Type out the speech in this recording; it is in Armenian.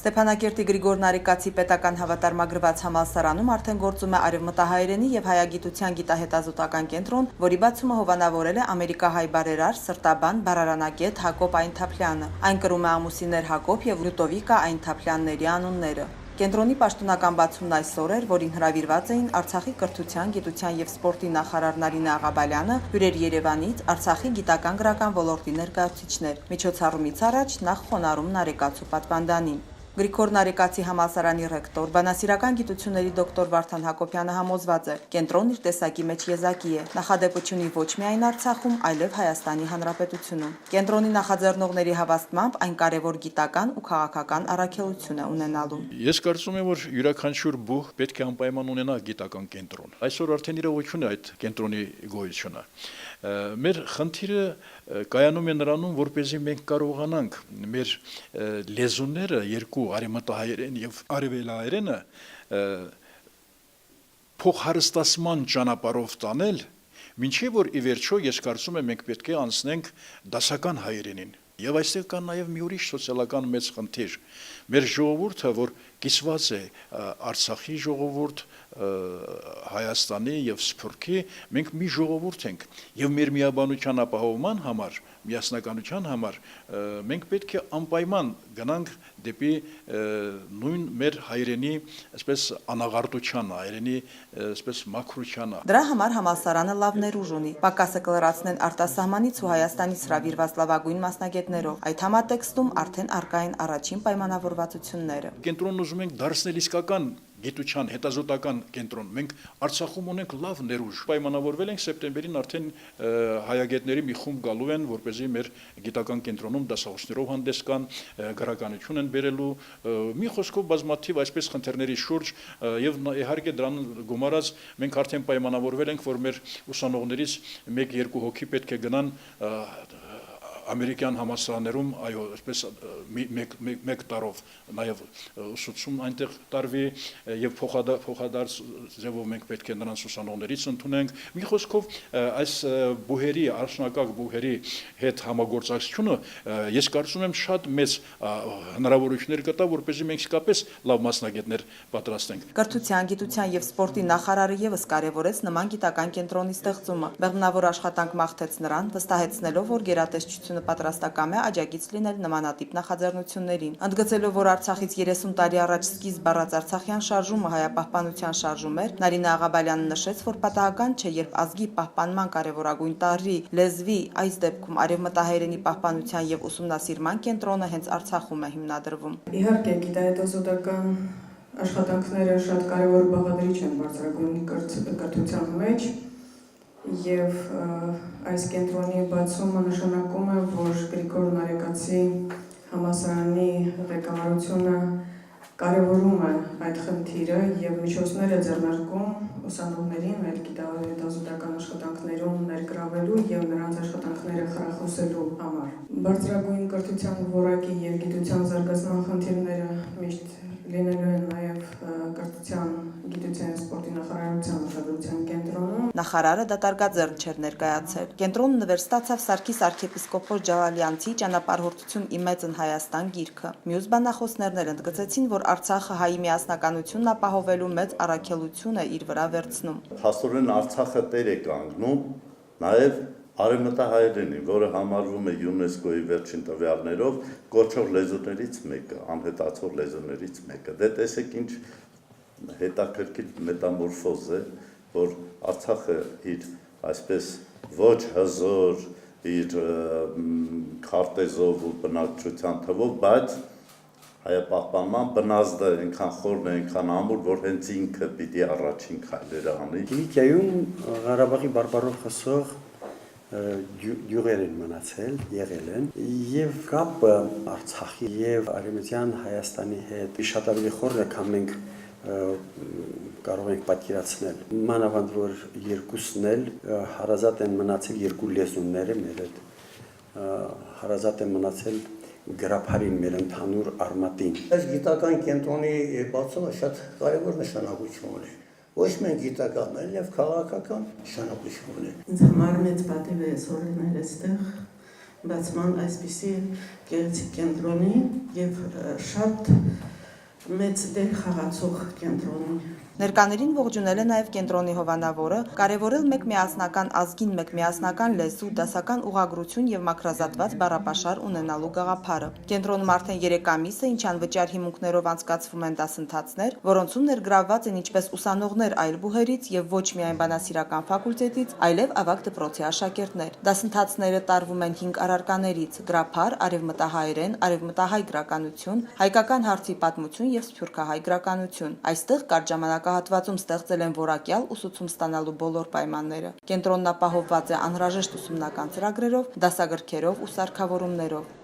Ստեփանակերտի Գրիգոր Նարեկացի պետական հավատարմագրված համալսարանում արդեն գործում է արևմտահայերենի եւ հայագիտության գիտահետազոտական կենտրոն, որի բացումը հովանավորել է ամերիկահայ բարերար, սրտաբան, բառարանագետ Հակոբ Այնթափլյանը։ Այն կրում է ամուսիններ Հակոբ եւ Լյուդովիկա Այնթափլյանների անունները։ Կենտրոնի պաշտոնական բացումն այսօր էր, որին հրավիրված էին Արցախի կրթության, գիտության եւ սպորտի նախարար Նարինե Աղաբալյանը, հյուրեր Երևանից, Արցախի գիտական գրական ոլորտի ներկայացուցիչներ։ Միջոցառումից առաջ նախ խոնարհում Նարեկացու պատվանդանին։ Գրիգոր Նարեկացի համալսարանի ռեկտոր, բանասիրական գիտությունների դոկտոր Վարդան Հակոբյանը համոզված է, կենտրոնն իր տեսակի մեջ եզակի է, նախադեպություն ունի ոչ միայն Արցախում, այլև Հայաստանի Հանրապետությունում։ Կենտրոնի նախաձեռնողների հավաստմամբ այն կարևոր գիտական ու քաղաքական առաքելություն է ունենալու։ Ես կարծում եմ, որ յուրաքանչյուր բուհ պետք է անպայման ունենա գիտական կենտրոն։ Այսօր արդեն իրողություն է այդ կենտրոնի գոյությունը։ Մեր խնդիրը կայանում է նրանում, որպեսզի մենք կարողանանք մեր լեզուները երկու արևմտահայերեն եւ արևելահայերենը փոխհարստացման ճանապարհով տանել, մինչեւ որ ի վերջո ես կարծում եմ մենք պետք է անցնենք դասական հայերենին։ Եվ այստեղ կա նաև մի ուրիշ սոցիալական մեծ խնդիր։ Մեր ժողովուրդը, որ կիսված է Արցախի ժողովուրդ, Հայաստանի եւ Սփյուռքի, մենք մի ժողովուրդ ենք եւ մեր միաբանության ապահովման համար, միասնականության համար մենք պետք է անպայման գնանք դեպի նույն մեր հայրենի, այսպես անաղարտության, հայրենի, այսպես մաքրության։ Դրա համար համալսարանը լավ ներուժ ունի։ Պակասը կլրացնեն արտասահմանից ու Հայաստանից հրավիրված լավագույն մասնագետներով։ Այդ համատեքստում արդեն առկա են առաջին պայմանավորվածությունները։ Կենտրոնն ուզում ենք դարձնել իսկական գիտության հետազոտական կենտրոն։ Մենք Արցախում ունենք լավ ներուժ։ Պայմանավորվել ենք սեպտեմբերին արդեն հայագետների մի խումբ գալու են, որպեսզի մեր գիտական կենտրոնում դասախոսներով հանդես գան, գրականություն են բերելու, մի խոսքով բազմաթիվ այսպես խնդիրների շուրջ եւ իհարկե դրան գումարած մենք արդեն պայմանավորվել ենք, որ մեր ուսանողներից 1-2 հոգի պետք է գնան ամերիկյան համալսարաններում, այո, այսպես մեկ տարով նաև ուսուցում այնտեղ տարվի եւ փոխադարձ ձևով մենք պետք է նրանց ուսանողներից ընդունենք։ Մի խոսքով այս բուհերի, արշնակակ բուհերի հետ համագործակցությունը ես կարծում եմ շատ մեծ հնարավորություններ կտա, որպեսզի մենք իսկապես լավ մասնագետներ պատրաստենք։ Կրթության, գիտության եւ սպորտի նախարարը եւս կարեւորեց նման գիտական կենտրոնի ստեղծումը։ Մեղմնավոր աշխատանք մաղթեց նրան, վստահեցնելով, որ գերատեսչությունը պատրաստակամ է աջակից լինել նմանատիպ նախաձեռնություններին։ Ընդգծելով, որ Արցախից 30 տարի առաջ սկիզբ առած Արցախյան շարժումը հայապահպանության շարժում էր, Նարինե Աղաբալյանը նշեց, որ պատահական չէ, երբ ազգի պահպանման կարևորագույն տարրի, լեզվի, այս դեպքում արևմտահայերենի պահպանության եւ ուսումնասիրման կենտրոնը հենց Արցախում է հիմնադրվում։ Իհարկե, գիտահետազոտական աշխատանքները շատ կարևոր բաղադրիչ են բարձրագույն կրթության մեջ եւ այս կենտրոնի բացումը նշանակում է, որ Գրիգոր Նարեկացի համալսարանի ղեկավարությունը կարևորում է այդ խնդիրը եւ միջոցներ է ձեռնարկում ուսանողներին այդ գիտահետազոտական աշխատանքներում ներգրավելու եւ նրանց աշխատանքները խրախուսելու համար։ Բարձրագույն կրթության որակի եւ գիտության զարգացման խնդիրները միշտ լինելու են նաև կրթության, գիտության և սպորտի նախարարության ուշադրության կենտրոնում։ Նախարարը դատարկաձեռն չէր ներկայացել։ Կենտրոնը նվեր ստացավ Սարգիս arczepiskopos Ջալալյանցի ճանապարհորդություն ի մեծն Հայաստան գիրքը։ Մյուս բանախոսներն էլ ընդգծեցին, որ Արցախը հայի միասնականությունն ապահովելու մեծ առաքելություն է իր վրա վերցնում։ Փաստորեն Արցախը տեր է կանգնում նաև արևմտահայերենի, որը համարվում է ՅՈՒՆԵՍԿՕ-ի վերջին տվյալներով կոչող լեզուներից մեկը, անհետացող լեզուներից մեկը։ Դե տեսեք ինչ հետաքրքիր մետամորֆոզ է, որ Արցախը իր այսպես ոչ հզոր, իր քարտեզով ու բնակչության թվով, բայց հայապահպանման բնազդը այնքան խորն է, այնքան ամուր, որ հենց ինքը պիտի առաջին քայլերը անի։ Կիլիկիայում Ղարաբաղի բարբարով խոսող յուղեր են մնացել, եղել են, եւ կապը Արցախի եւ Արևմտյան Հայաստանի հետ շատ ավելի խորն է, քան մենք կարող ենք պատկերացնել։ Մանավանդ որ երկուսն էլ հարազատ են մնացել երկու լեզուները մեր հետ, հարազատ են մնացել գրաբարին մեր ընդհանուր արմատին։ Այս գիտական կենտրոնի բացումը շատ կարևոր նշանակություն ունի։ Ոչ միայն գիտական, այլև քաղաքական նշանակություն ունի։ Ինձ համար մեծ պատիվ է այսօր լինել այստեղ բացման այսպիսի գեղեցիկ կենտրոնի եւ շատ մեծ դեր խաղացող կենտրոնի։ Ներկաներին ողջունել է նաև կենտրոնի հովանավորը, կարևորել մեկ միասնական ազգին, մեկ միասնական լեզու, դասական ուղղագրություն եւ մաքրազատված բառապաշար ունենալու գաղափարը։ Կենտրոնում արդեն 3 ամիս է, ինչ անվճար հիմունքներով անցկացվում են դասընթացներ, որոնցում ներգրավված են ինչպես ուսանողներ այլ բուհերից եւ ոչ միայն բանասիրական ֆակուլտետից, այլև ավագ դպրոցի աշակերտներ։ Դասընթացները տարվում են 5 առարկաներից՝ գրափար, արևմտահայերեն, արևմտահայ գրականություն, հայկական հարցի պատմություն եւ սփյուռքահայ գրականություն։ Այստեղ կարճ ժամանակահատվածում ստեղծել են որակյալ ուսուցում ստանալու բոլոր պայմանները։ Կենտրոնն ապահովված է անհրաժեշտ ուսումնական ծրագրերով, դասագրքերով ու սարքավորումներով։